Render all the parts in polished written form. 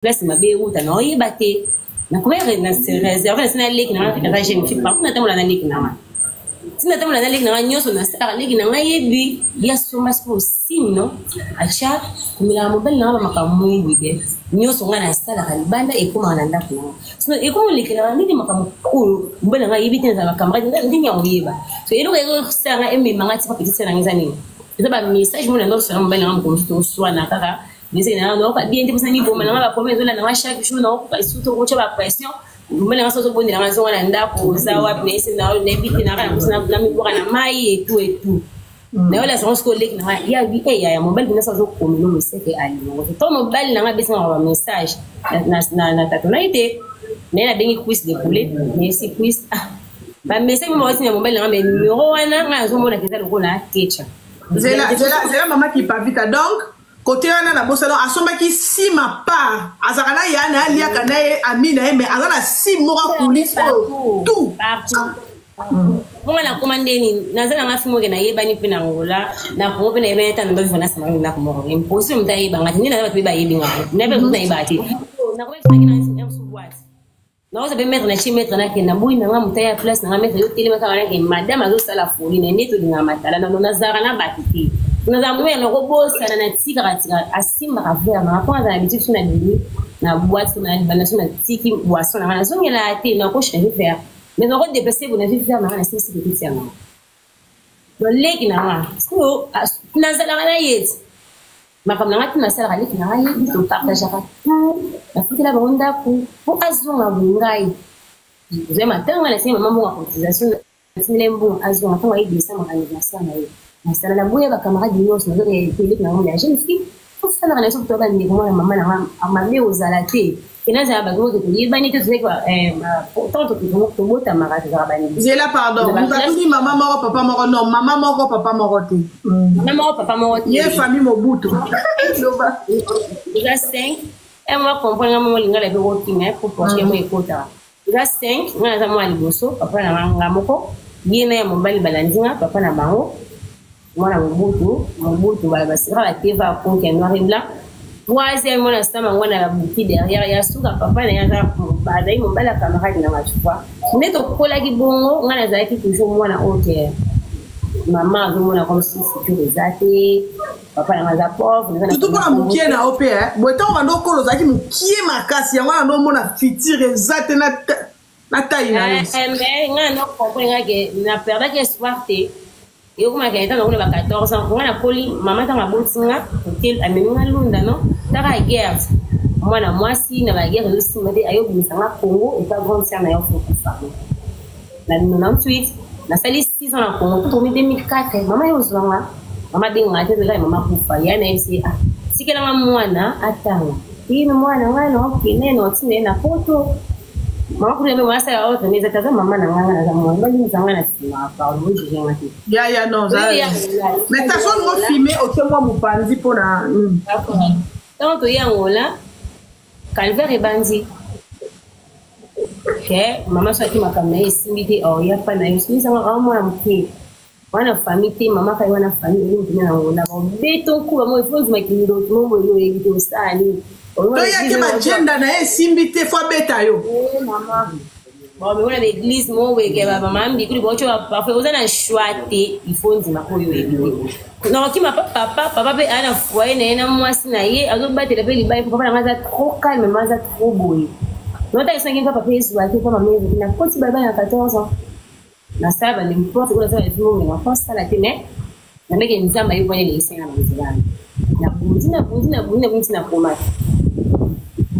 place ma be uta no yebate na ko na se réserver na leki na ka jeune fille par contre na leki na sina tamu na leki na nyoso na sala leki na yebi ya soma ko sino acha kumila mobile na makamu wide nyoso ngana sala kalibanda e kuma na ndaku na so e kuma leki na ndini makamu kulu mbele nga yebi tena makamra ndini ya oyeba so elo ko sanga emi mangati pa petite na ngizani ba message mo na ndo sala mobile na mko to swana kaka mais na ndo ka bien tipo sani boma na ba promesse na nga chaque jour na ko surtout ko cha pression mbele nga so bondi na nga zonga na ndako sawa place na ne biti na kana kusina na mibora na mai et tout na wala sans collègue na ya bi ya mobile bina so ko no message ali no to mobile na nga bisa na message na tatonite na bengi quiz de poulet mais si quiz ba message mo wasi na mobile na nga numéro wana nga zo mona keza ko na teacher c'est la maman qui pas vite donc côté wana na bosalon asomba ki si ma part azakana ya na alia kana e amina mais azana si mora police tout Bonga na commande ni nazana nga fimo ke na yeba ni pena ngola na ko pena yeba ta ndo fona sama na ko mo impossible mta yeba ngati ni na ba yeba yebi ngati nebe na yeba ati na ko fina kina nsi msu what na oza be mettre na chi mettre na ke na boyi na nga mta ya place na nga mettre yo tele maka wana ke madame azo sala foli na neto dinga matala na nazara na batiti na mwe na robosa na tika katika asimba kavera na kwa za habitude tuna dini na boîte na bana tuna tiki boisson na zonge la ate na ko shine faire mais on va dépasser vous n'avez faire na sisi de petit ama do leki na ma so na zala na yet makamna ngati na sala leki na yet to partage ka na fukila bonda ko azonga bungai zema tanga na sema mambo ya cotisation silembo azonga kwa hivi sama kanisa sana hiyo masala la boya ba camarade nyos na zote pelek na mona jeune fille faut faire la raison to ba ni ko mama na amame ozalate inaza ba go to yibani to zeka tant to bota marade za bani zela pardon vous avez maman moko papa moko non maman moko papa moko te maman moko papa moko ye famille mobutu loba déjà 5 et moi comprendre maman lingala be working pour porter moi ekota déjà 5 ngana za moi liboso papa na ngamoko yena ya mobile balanzinga papa na bango mwana mobutu ba basira la teva pour que noir et blanc troisième mwana stama ngwana la bouti derrière ya suka papa na yaza badai mobala camarade na machukwa neto kola ki bongo ngana za ki toujours mwana oke mama zo mwana comme si c'était zate papa na maza pauvre tout pour mukie na op boto ngando kolo zaki mukie makasi ya ngwana ndo mona fitire zate na taille na mais ngana comprendre que na perdre que soirée yo kuma kaita na kuna ba 14 ans ngana koli mama tanga bonsinga hotel amenunga lunda no taka guerre mwana mwasi na ba guerre yo simade ayo bimisanga Congo et pas grande sœur na yo pour femme na 98 na sali 6 ans na Congo tout en 2004 mama yo zwanga mama dinga te la mama kufa yana isi sikela mwana atanga ino mwana ngana okineno tsine na photo mama kule mbe mwasa ya autre mais ataza mama na nganga na zamwa mbali zanga na sima pa ro je ngati ya non ça mais ta son mo filmer au témoin mupanzi pona donc yangola calvaire bandi ke mama so akima kamna isimite o ya pa na yusini zanga mwana mke wana famille mama kai wana famille ni na ngola ba beto ku ba mo ifonzi makimiro mo yo yito sani to yake magenda na simbi te fo beta yo mama bon mais on a l'église mo weke ba mama mbi kuli bocho parfois oza na choite ifonzi makoyo ebile non ki ma papa be ana foyer na mwasi na ye azo batela pe libai papa na maza trop calme maza trop boy non ta isangi papa pe su ake kama mezi na koti baba na 14 ans na saba ni mpote kwa sababu ni mo na sala tene na mege nzamba yuko ile isenga na mzibani na bunzi na koma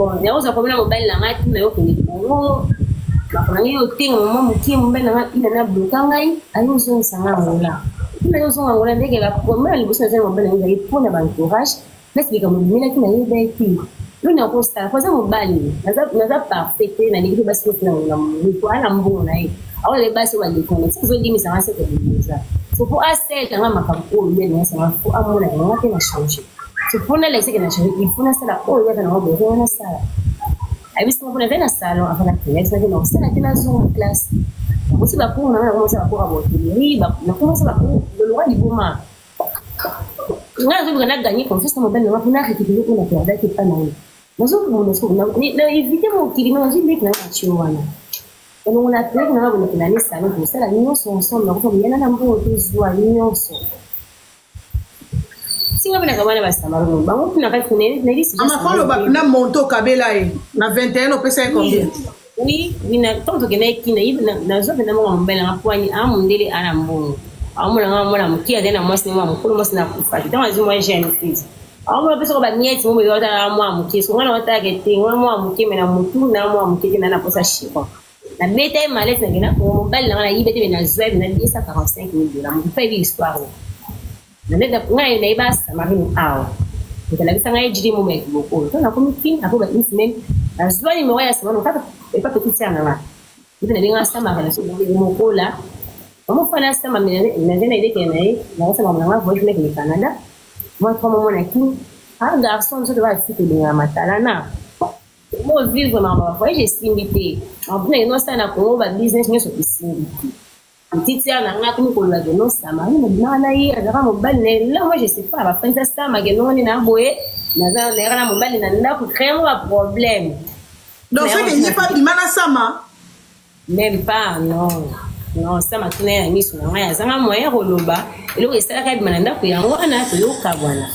bon yauza kwa mobile na ngati na yo kuni Congo na kuna hiyo thing mama mkie mobile na ngati na bloka ngai ayo zo sanga ngola ina yo zo ngola ndege la kwa mali busa za mobile ngai ipona ba encourage nasi kama mimi kina hiyo beti luna posta kwa sababu mobile naza parfait na niki basi kuna kwa ana mbona na hiyo au le basi walikona sio ndimi sana sasa kuuza so pour assez kama makampo mbele na sana pour amona ngati na change tufuna lese kana shiriki ifuna sala o ya kana wabo yana sala abisi mbona tena sala afana kile na kana sala tena zo class musiba kuna na kama sala kwa bote ni ba na kama sala kwa lolwa ni boma ngazo kana ganyi confess na mbele na kuna kitu kuna kwa daki pana na éviter mokili na nzwi ndeki na kati wana on a appelé na bana kuna ni salon pour ça la nyonso ensemble na ko yana na mbo tozwa nyonso singa bana kabana basamaro bango kuna kati kuna na lisi amafalo ba na monto kabela e na 21 opesa combien oui na tanto que na kina na zo na mo mbela ngapwani amundele ana mbongo amuna ngamona mukia tena mwasi ni mkulu mwasi na kufa tant azimwa jeune fils amuna pesa ko ba nieti mo yota amwa mukia so ngana wata gete ngwa mukia mena mutu na amwa mukia na posa shiko na beta malette na gena ko mbali na yibete na zoe na 145,000 $. Mo fa histoire na nenda ngai na ibasa marino awa ndela bisanga ejiri mo meki boko to na komi fin apo ba insimen na zoe mo waya sama no kata e pa petit tiana la ite na binga sama kana so mo kola mo fana sama na ngena ide kenai na sama na voice meki ni Canada moi comme mon aki un garçon so de va fite de matala na mo vivre ma voyage simbité en plus non ça na ko ba business nyo so simbité petite na nga ko ko la de non ça ma na yi azaka mo bal ne là moi je sais pas ba pensa ça ma ke non ni na boye na za le ra mo bal na nda ko créer un problème donc c'est que n'y pas bimana sama même pas non ça ma tuna ya miso na nga zanga moyen roloba elo esala ka bimana nda ko yango ana to yo kabwana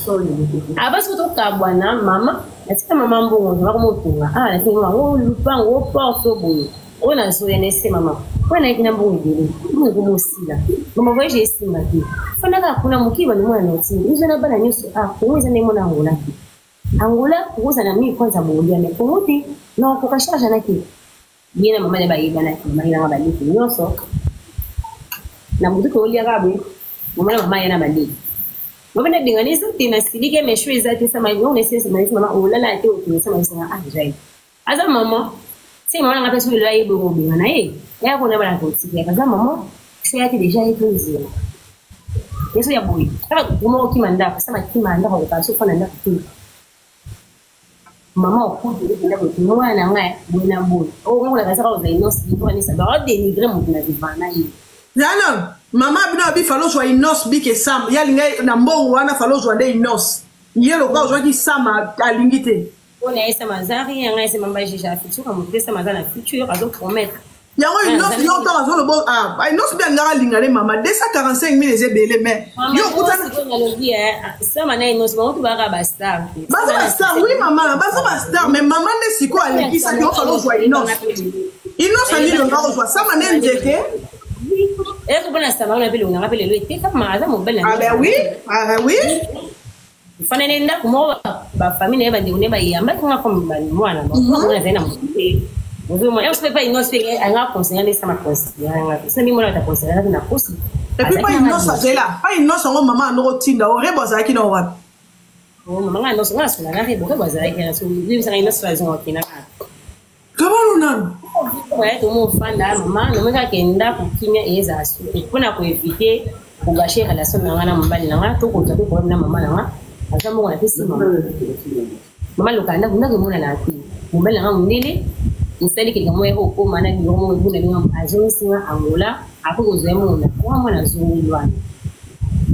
abaso to kabwana mama atika mama mbongo ngako motunga na tinga ngo lupango porto boye ona so yenese mama ona ikina mbongo dele ngo mosila mama voyage esima ki fana ka kuna mukiba ni mwana otindi uzana bana nyuso kuuza ni mwana angola kuuza na mimi kwanza bolia ne komuti no kokashasha naki bina mama le bayiba naki mama ina baliki nyoso na mduko olia gabu mama yana baliki mabana dinganizo tinasilike meshwe zati sama ngone sisi mama ulala ate ukinisema nisema jai aza mama si mama ngapa sulu la yibo go binga na ya kuna bana kotsikia kaza mama sio yake deja iko nzima yeso ya boy kama kumo kimanda kusema kimanda kwa kaso fana nda kutu mama okudu nda kutu mwana ngaya bwana boy ngola kaza kwa zainosi ndipo ni sababu denigre mtu na vivana hivi alors mama bino bi falo so inos bi ke sam ya linga na mbongo wana falo so de inos yelo kwa so ki sama alingite ona esa mazari yanga esa mamba jija future mo pesa mazana future azo promettre yango inos yo ta zo lo bo inos bi ngara lingare mama 245,000 ezebele mais yo kutana ko ngalobi sama na inos mo to ba ba star oui mama ba star mais mama ne siko alekisa yo falo so inos ali lo ngaro so sama ne ndeke est-ce que bon ça va on appelle on rappelle le était comme maza mon bel oui oui fana nenda kumo ba famille ba ndine ba yamba nga comme ba mwana ba mwana tena mté vous moi je peux pas une autre nga conseiller ça ma conseiller nga ça ni mona ta conseiller na posi et puis pas une autre ça là pas une autre maman no tinda o rebo za kina wa maman nga no nga so na rebo ba za kina so ni ça une autre façon kina kabalo nani ouais tout mon fan là maman no meka kenda kukinya eza asu kuna ko éviter kugashe relation na ngana mbali na ngato ko tabe ko na mama na nga azamu ngana pesi mama lokanda kuna ke mona na ati mbali na ngundele isali ke ngamo eko ko mana ni ngomo buna ni ngam azo singa angola ako ko zemo na kwa mwana zungu lwana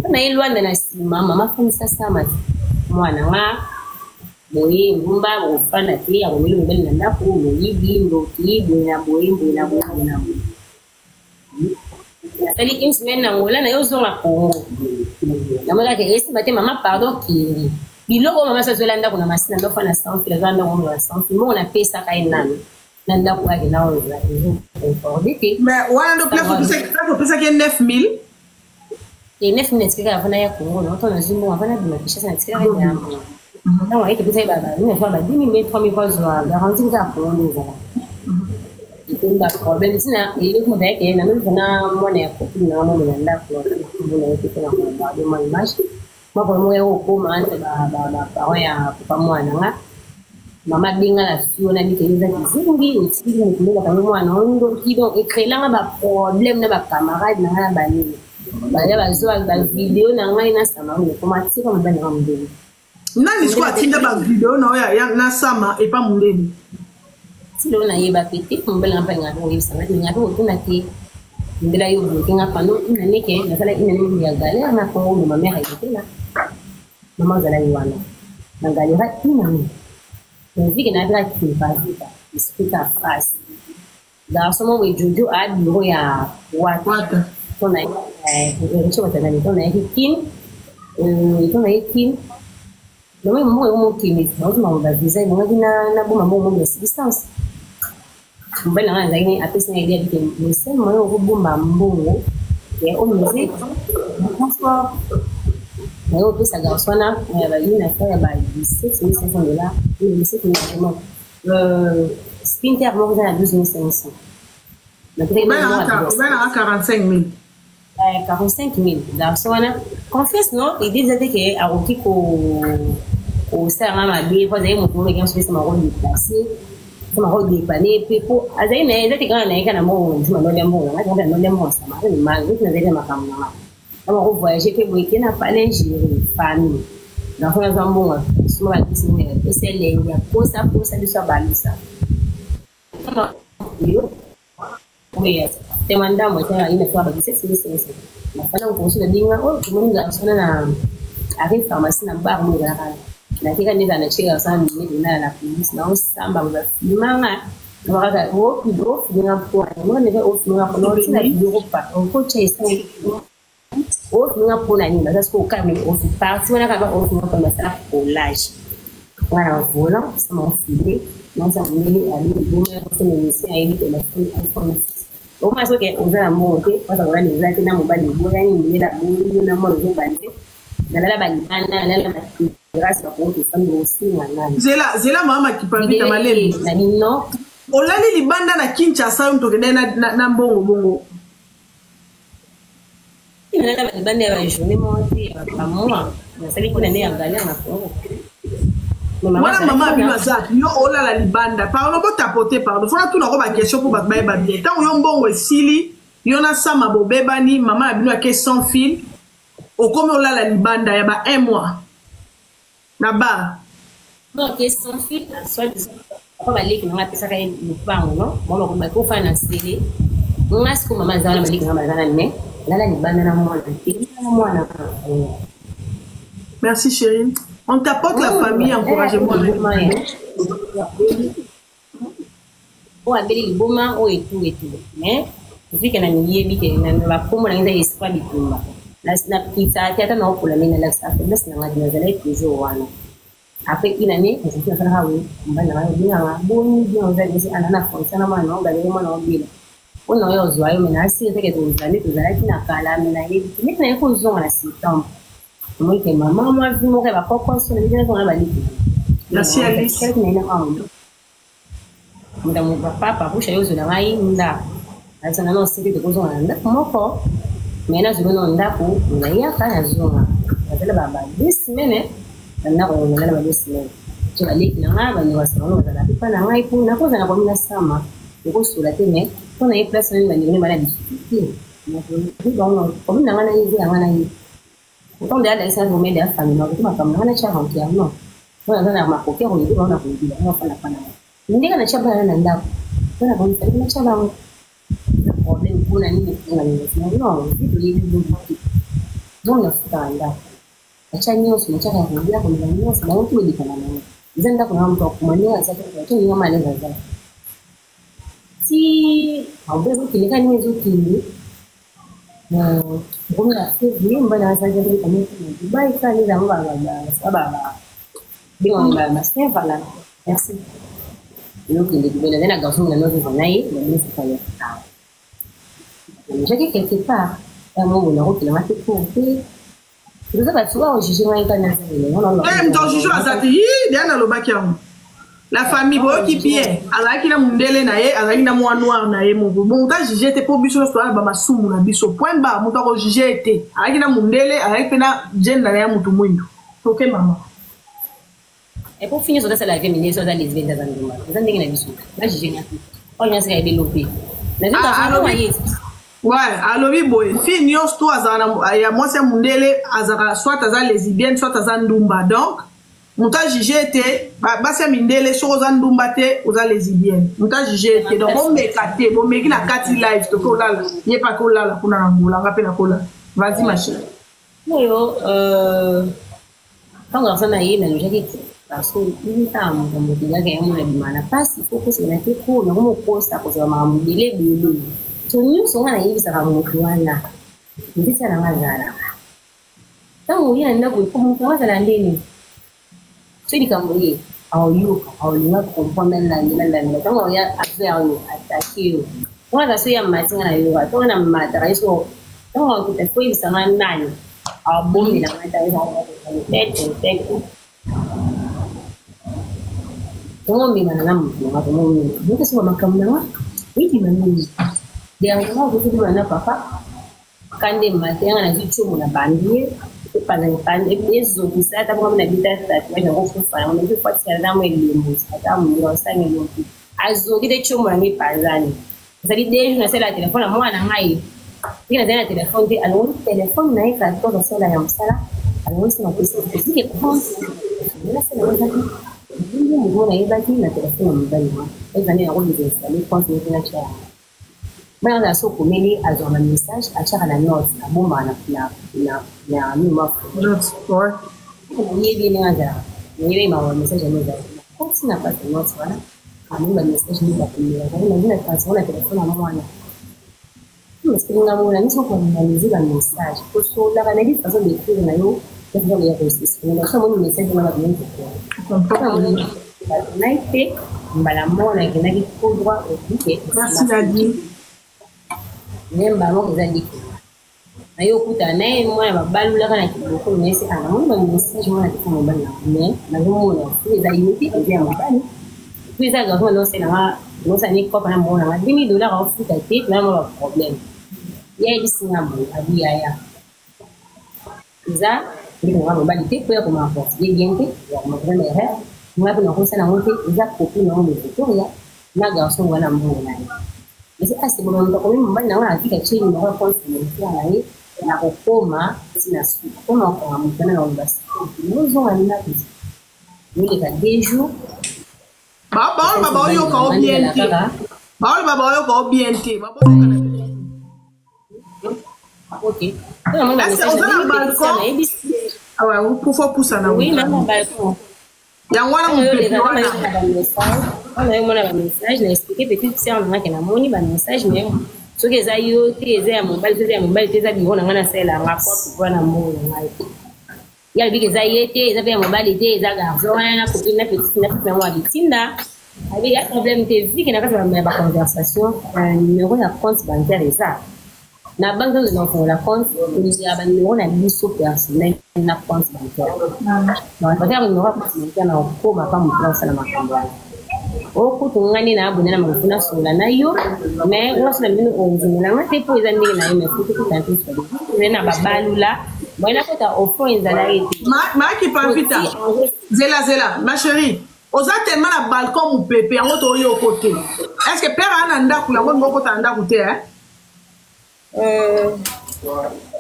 na ilwana na sima mama funisa sama mwana nga boye ngumba ufana ti abomeli mbele na ndapo muyibi ndoki bwina boye bwina bwina sali insmen na ngola na yozo la ko na mala ke esi bate mama pardon ki biloko mama sa zola ndako na masina ndo fana sans fil zanda ngo la sans fil mo na pesa kai nani na ndako yake na o la informatique mais wana ndo pesa ke 9,000 et 9,000 tsika fana ya ko no to na zimbo fana bima kisha sana tsika ya non ouais que vous avez une fois 10 000 3 000 fois garantie ça pour nous ça c'est pas problème si na il faut dire que na nous na moi na ko na mo na nda ko na ko na ko ba de moi image moi pour moi au ko ma ba parents ya papa mwana nga mama dinga la fio na biteza kizingi utiki ni kwa mwana ndo kido ekrela ba problème na ba camarade na ba nini ba ya ba zo ba video na nga ina sama ko matika mbana mbele nani siko atinda ba video na ya na sama et pas mundeni silo na yeba pete mbele ngapa ngado yisa ngati ngado tuna ki ndela yo bukinga pano ina neke na sala ina ni ya gale na ko mo mama ha yitela mama zala yiwana na gale ha ina ni vu que n'a qui pas vite esprit à face garçon moi Jojo a bureau ya wata ton a tu vas t'aller ton a kin ton a kin le même moi mon kin on va viser moi na bon maman mon distance mbele nga nzaki apesi na idea que le seul moyen au bomba mbongo et au musée transport mais au plus ça garçon là il va une affaire ba $17,500 et c'est vraiment spinter moi vous à $12,500 le prix à 45,000 45,000 garçon là confesse non il disait que a roki ko ça ma bien parce que mon pour les gens se ma rôle déplacé sama ho di pane people azai ne zati kana ne kana mo ntuma no lembo na ka no lembo sama ni ma ngi na zai makam na ama ko voyage ke boy kena pale jiri famille na ho za mbonga suma ba kisi ne esele ya posa bisa balisa ama yo oya te manda mo ta ina kwa ba kisi sisi na pala ko sina dinga o tumunga sana na ari pharmacie na bar mo ga na kika ni na chega sana ni na police na usamba ba filmanga na waka o video dinga kwa mo ne o filmanga ko no na video pa o ko chesa o filmanga po na ni na sasa ka ni o parti wana ka ba o filmanga pa sa collage wana vola sama filme na sa ni ali ni ko ni se ai ni telefone o ma so ke o za mo ke pa sa wala ni za na mo ba ni mo ya ni da mo ni na mo zo ba ni nalala balibana nalala grâce à votre femme aussi nalala zela mama kipambika malemi na nino olali libanda na Kinshasa mto kende na bongo nalala balibanda ya journée monti pa moi na sali kuna ne angalia na kongo Voilà maman bino azaki yo olala libanda pardon bo tapoter pardon fona tuna ko ba question pour ba ba bien tant yo mbongo esili yo na sama bo bebani maman bino ake sans fil au comme olala libanda ya ba 1 mois na ba non que sans fil soit pas baliki na pesa ka lupango no mama ko ba ko financer ngas ko mama zana baliki na bazana ne lala libanda na mwana merci chérie. On t'apporte la famille, encouragez-moi. Oh, abeli liboma, oh, et tout. Mais, vu que na miyebi ke na la komo na nza espoir bitumba. La snap kita tata na ko la mena la sa faiblesse na ngadi na zala toujours wana. Après une année, on s'est fait hawe, mbana na bien na boni bien on va dire anana fonsa na mana on galere mana obila. On no yo zwa yo mena asi teke to zala kina kala mena yebi. Mena ko zonga na septembre. Moi que maman moi vu mon rêve pourquoi sur les vidéos on a baliki merci Alice quel n'est pas mon papa papa chez eux na mai nda asa na no siri de kozo nda moko mais na zuno nda ko na ya kana zuma badala baba 2 semaines na ko na ba 2 semaines tu aliki na ngaba ni wasano na la pipa na ngai ku na koza na kwa mina sama ko sura tene ko na place ni ni mala difficulté na ko ko na ngana hizi ngana hizi quand on a ça vous met des familles donc ma femme on a cha hankia non on a na makoke on dit on a kundi on fana pana ndika na chaba na ndako ona kwa mfano na chaba na problem kuna nini kuna nini no vitu hivi ndio donc na futanda acha nyoso na chaka kundi hapo na nyoso na mtu ndikana naye nzenda kuna mtu akumania sasa kwa hiyo mama anaweza za si ambapo kilika ni nzuri na ngombe ya hivi mbona sasa ndio kama Dubai kali za mbaba sababu bingo na Stefan la merci yo kile kibele tena gaso na nozo zanai na mimi sifanya je quelque part un moment na route na matiko tu sais pas tu vois juger moi quand non mto juger azati diana lobaki yangu la famille boki bien azaki na mundele na ye azaki na mwa noir na ye mon bon ta juger te po biso so ba masumu na biso point ba muta ko juger te azaki na mundele azaki na jeune na ya mutu mwindo OK maman et pour finir sur ça la vie minée sur les lesbiennes dans le monde ça ndenge na biso na juger nya on nya se développer mais tu as fait ouais alobi boy fi nyos to azana ya mwasi mundele azaka soit aza lesbienne soit aza ndumba donc muta juger te basi mindele so oza ndumba te oza lesbienne muta juger te donc on mekate bon meki na kati live to ko lala ye pa ko lala kuna na ngula ngape na kola vas-y ma chérie yo quand on a na yé na logique parce que il est en train de dire que mon ami mana passe il faut que c'est n'était cool na como costa cosa ma mbile bile to ni so ngana yi sa mo kuana ndi sana ngazana tangu yana na ko mo kuana la ndeni so di kambo yi au yuka au linga kompona na ndani tangu ya affaire attaquer wala so ya matinga na yuka to na matara iso tangu ko te foi sana nani au bombi na matara iso tete ngombe mana namu ngombe ngombe buka sema makamna wiki manini dia ngombe kutu mana papa kande mate yana vichumu na bandie pana pande ezo kisata kama na bitata kwa ngokufa na mtu fuatia na mweli mmoja hata mmoja sangi mmoja azo kide chumu na mipanzani sasa deju na sela telefona mwana ngai kila zana telefoni ti alo telefoni na ika toka sala ya msala anaosi na pesa kuzike kwa na sala Ndio mbona ibaki na telefoni mbali. Eza ni ngoni zesa ni kwa sababu na cha. Bana na soko meli azona message achaka na note aboma na mima That's for. Ni bi ni ngaza. Ni ma message ni za. Kwa sina pata note bana. Kama message ni za kumia. Kwa nini na telefoni mwana. Msikinga mwana ni soko ni mziga message. Kwa sababu la kana ni fazo de kile na yo. Ndio ya kusikia. Ndio kama ni message na watu wengi kwa. Naite mbalamona kinaki kudwa okike Merci Daddy. Nemba mo kuzandi na yo kuta naye mwana babalula kana kiboko nese ana mwana message mwana kifuma bana me na mwana kuza yuti kuza mbali kuza ga mwana no sena no sani ko pana mwana ma $10 ofuta te na mo problem ya bisinga mo abia ya za ndio ngamo bali te kwa kwa mapo yente ya mwana ya ngapi na kosa na wote za kopi na wale Victoria na garçon wala mbona nani basi asibu ndo kwa mimi mbali na wala hakika chini na kwa confidence na yeye na kukoma sina siku kama kwa mtana na basi ndio wala nani ile ka deju Baba oyo ka obiente baba oyo ka obiente baba kana OK kama mwana message awa upo pusa na oui mama balcon Yangwana mpepe wana ana yo mona ba message na expliquer petit sœur na kana moni ba message mais so que za yo te za ya mobile te za bi hona ngana sela ngakwa kwa na mo ngai ya bi ke za yete za ya mobile te za ga wana na kopina na petit na mwa bitinda abi ya problème te vi que na kasa ba conversation numéro ya compte bancaire ça na banque de l'enfant la compte il y a ba numéro na biso personnel na compte bancaire na ba ya numéro personnel na ko ma pa mo transfert na makambo oku tungani na abuna na mafuna sula na yo mais wasala mino onzimela ngate po eza ndenge na yo mais futu kutantu sala na babalula bona kota ofo ezala ete ma ki profita zela ma chérie oza tellement na balcon mu pepe yango to yo côté est-ce que père ana ndaku yango ngoko ta ndaku te hein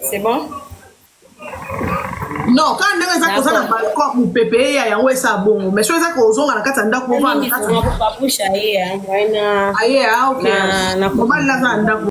c'est bon non quand ndenge za koza na balcon mu pepe ya yango esa bongo mais so eza ko zonga na kata ndaku va na kata papusha ye ya mwana aye ah OK na mobali la za ndaku